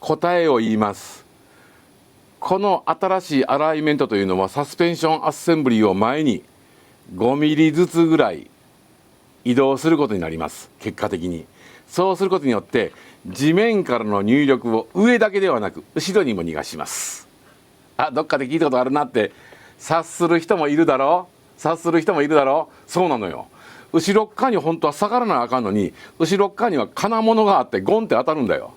答えを言います。この新しいアライメントというのはサスペンションアッセンブリーを前に5ミリずつぐらい移動することになります。結果的にそうすることによって地面からの入力を上だけではなく後ろにも逃がします。どっかで聞いたことあるなって察する人もいるだろう。そうなのよ。後ろっ側に本当は下がらなあかんのに、後ろっ側には金物があってゴンって当たるんだよ。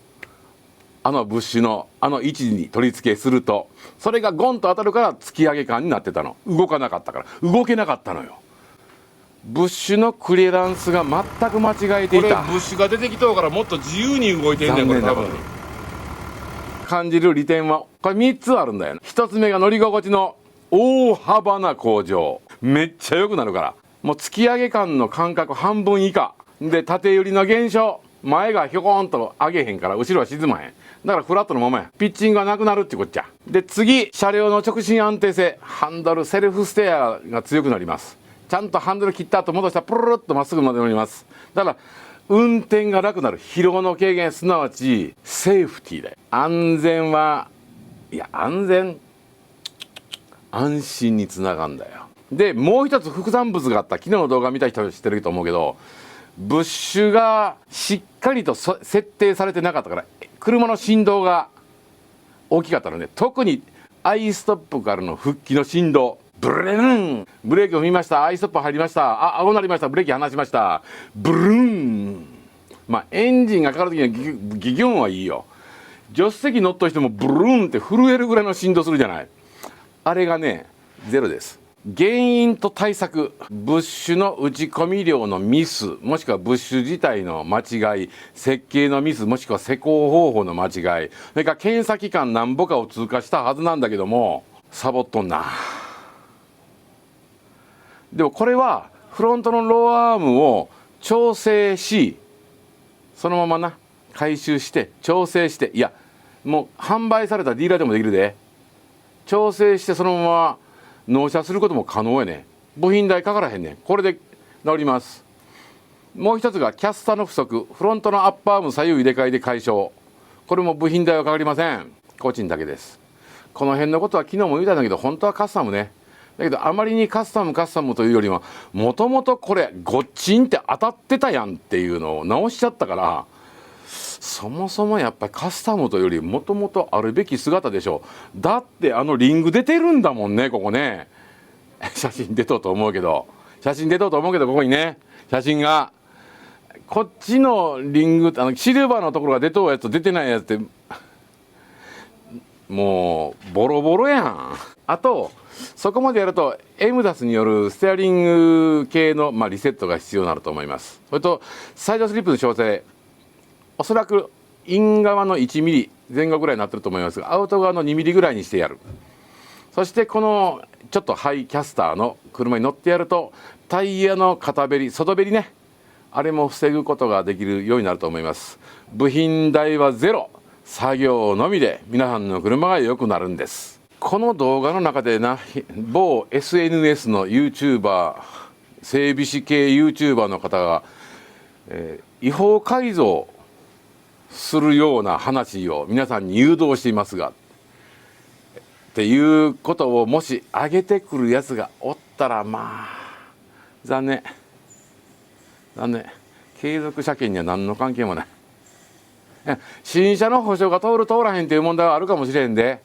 ブッシュの位置に取り付けすると、それがゴンと当たるから突き上げ感になってたの。動かなかったから、動けなかったのよ。ブッシュのクリアランスが全く間違えていた。ブッシュが出てきとうからもっと自由に動いてんねん。これ多分感じる利点はこれ3つあるんだよね。1つ目が乗り心地の大幅な向上。めっちゃ良くなるから、もう突き上げ感の間隔半分以下で、縦揺りの減少、前がひょこーんと上げへんから後ろは沈まへん。だからフラットのままや。ピッチングがなくなるってこっちゃ。で次、車両の直進安定性。ハンドルセルフステアが強くなります。ちゃんとハンドル切った後戻したらプルルッとまっすぐまで乗ります。だから運転が楽なる。疲労の軽減、すなわちセーフティーで安全は、安心につながるんだよ。でもう一つ副産物があった。昨日の動画見た人は知ってると思うけど、ブッシュがしっかりと設定されてなかったから車の振動が大きかったので、特にアイストップからの復帰の振動、ブルーン、ブレーキを踏みました、アイストップ入りました、青なりました、ブレーキ離しました、ブルーン。エンジンがかかる時にはギギョンはいいよ。助手席乗った人もブルーンって震えるぐらいの振動するじゃない。あれがねゼロです。原因と対策、ブッシュの打ち込み量のミス、もしくはブッシュ自体の間違い、設計のミス、もしくは施工方法の間違い、それから検査期間なんぼかを通過したはずなんだけどもサボっとんな。でもこれはフロントのローアームを調整し、そのままな回収して調整して、いやもう販売されたディーラーでもできるで、調整してそのまま納車することも可能やね。部品代かからへんねん。これで治ります。もう一つがキャスターの不足、フロントのアッパーアーム左右入れ替えで解消。これも部品代はかかりません。工賃だけです。この辺のことは昨日も言ったんだけど、本当はカスタムね。だけどあまりにカスタムというよりも、もともとこれゴッチンって当たってたやんっていうのを直しちゃったから、そもそもやっぱりカスタムというよりもともとあるべき姿でしょう。だってリング出てるんだもんね、ここね。写真出とうと思うけどここにね写真が、こっちのリングシルバーのところが出とうやつと出てないやつってもうボロボロやん。あとそこまでやるとエムダスによるステアリング系の、リセットが必要になると思います。それとサイドスリップの調整、おそらくイン側の1ミリ前後ぐらいになってると思いますが、アウト側の2ミリぐらいにしてやる。そしてこのちょっとハイキャスターの車に乗ってやると、タイヤの片べり、外べりね、あれも防ぐことができるようになると思います。部品代はゼロ、作業のみで皆さんの車が良くなるんです。この動画の中で某 SNS の YouTuber、 整備士系 YouTuber の方が、違法改造するような話を皆さんに誘導していますがっていうことをもし上げてくるやつがおったら、残念。継続車検には何の関係もない。新車の保証が通る通らへんっていう問題はあるかもしれんで、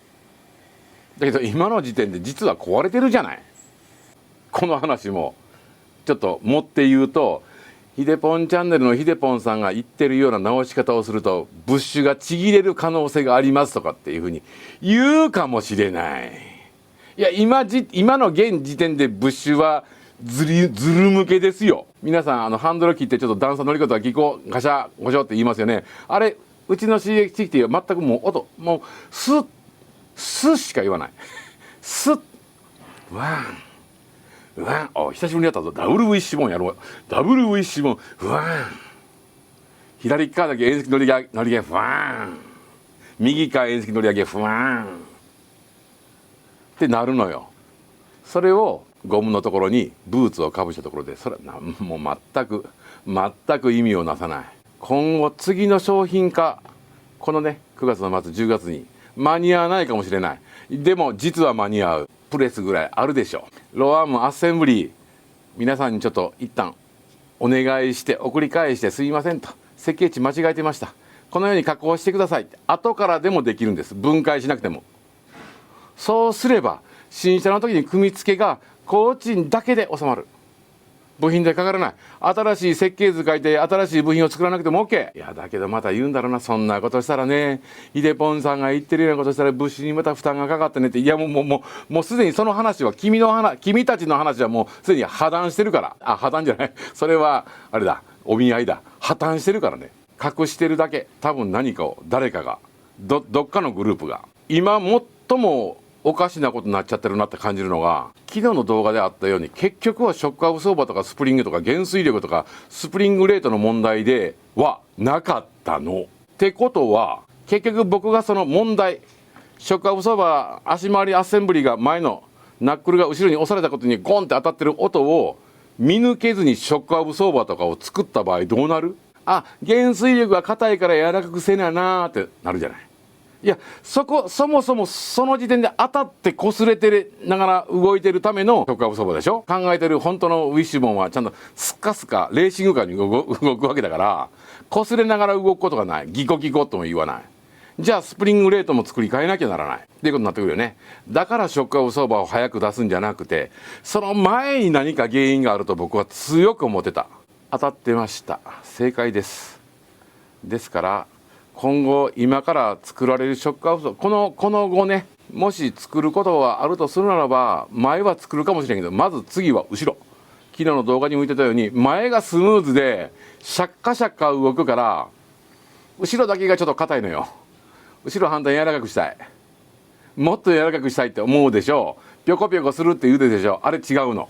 だけど今の時点で実は壊れてるじゃない。この話もちょっと持って言うと、ヒデポンチャンネルのヒデポンさんが言ってるような直し方をするとブッシュがちぎれる可能性がありますとかっていうふうに言うかもしれない。いや今の現時点でブッシュはずる向けですよ。皆さんハンドル切ってちょっと段差乗り方はギコガシャゴショって言いますよね。あれうちの CX-60 は全くもう音もうスッしか言わない。スッワン久しぶりにやったぞ。ダブルウィッシュボンやろう。ダブルウィッシュボン、ふわーん。左側だけ縁石乗り上げ、ふわーん。右側縁石乗り上げ、ふわーん。ってなるのよ。それをゴムのところにブーツをかぶしたところで、それはもう全く意味をなさない。今後次の商品化このね9月の末10月に間に合わないかもしれない。でも実は間に合うプレスぐらいあるでしょう。ローアームアッセンブリー、皆さんにちょっと一旦お願いして送り返して、すいませんと、設計値間違えてました、このように加工してくださいって後からでもできるんです。分解しなくても。そうすれば新車の時に組み付けが工賃だけで収まる。部品代かからない。新しい設計図書いて新しい部品を作らなくても OK。 いやだけどまた言うんだろうな、そんなことしたらね、ヒデポンさんが言ってるようなことしたら物資にまた負担がかかってねって。いやもうすでにその話は君たちの話はもうすでに破談してるから。破談じゃない、それはあれだ、お見合いだ。破綻してるからね。隠してるだけ。多分何かを誰かがどっかのグループが今最もおかしなことになっちゃってるなって感じるのが、昨日の動画であったように結局はショックアブソーバーとかスプリングとか減衰力とかスプリングレートの問題ではなかったのってことは、結局僕がその問題、ショックアブソーバー足回りアッセンブリが前のナックルが後ろに押されたことにゴンって当たってる音を見抜けずにショックアブソーバーとかを作った場合どうなる？減衰力が硬いから柔らかくせななーってなるじゃない。いやそもそもその時点で当たって擦れてながら動いてるためのショックアブソーバーでしょ。考えてる本当のウィッシュボンはちゃんとスカスカレーシングカーに動くわけだから、擦れながら動くことがない。ギコギコとも言わない。じゃあスプリングレートも作り変えなきゃならないっていうことになってくるよね。だからショックアブソーバーを早く出すんじゃなくて、その前に何か原因があると僕は強く思ってた。当たってました。正解です。ですから今後今から作られるショックアブソーバー、この後ね、もし作ることがあるとするならば、前は作るかもしれんけど、まず次は後ろ。昨日の動画に向いてたように前がスムーズでシャッカシャッカ動くから、後ろだけがちょっと硬いのよ。後ろ反対柔らかくしたい、もっと柔らかくしたいって思うでしょう。ぴょこぴょこするって言うでしょ。あれ違うの。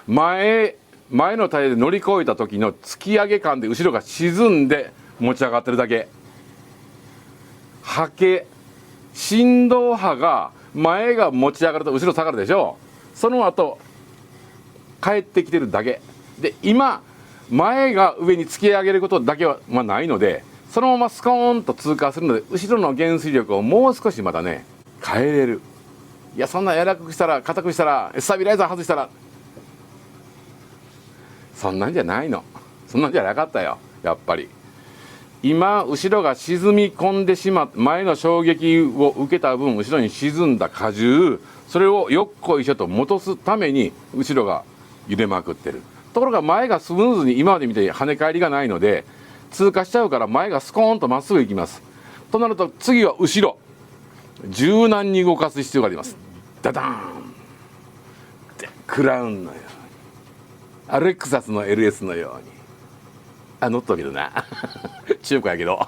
前のタイヤで乗り越えた時の突き上げ感で後ろが沈んで持ち上がってるだけ。振動波が前が持ち上がると後ろ下がるでしょ。その後帰ってきてるだけで、今前が上に突き上げることだけはないので、そのままスコーンと通過するので、後ろの減衰力をもう少しまたね変えれる。いやそんな柔らかくしたら硬くしたらスタビライザー外したら、そんなんじゃないの。そんなんじゃなかったよ。やっぱり今後ろが沈み込んでしまって、前の衝撃を受けた分後ろに沈んだ荷重、それをよっこいしょと戻すために後ろが揺れまくってる。ところが前がスムーズに今までみたいに跳ね返りがないので通過しちゃうから、前がスコーンとまっすぐ行きます。となると次は後ろ柔軟に動かす必要があります。ダダーンってクラウンのように、アレクサスの LS のように。乗っとるけどな中古やけど。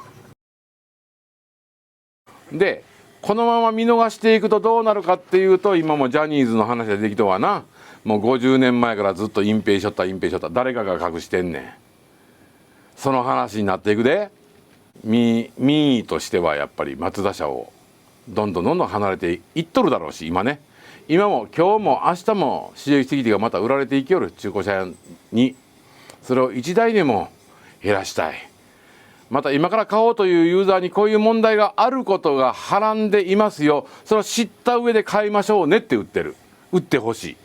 でこのまま見逃していくとどうなるかっていうと、今もジャニーズの話ができとはな、もう50年前からずっと隠蔽しとった誰かが隠してんねん。その話になっていくで、民意としてはやっぱり松田社をどんどん離れていっとるだろうし、今も今日も明日もCX-30がまた売られていきよる中古車屋に。それを1台でも減らしたい。また今から買おうというユーザーにこういう問題があることがはらんでいますよ、それを知った上で買いましょうねって売ってほしい。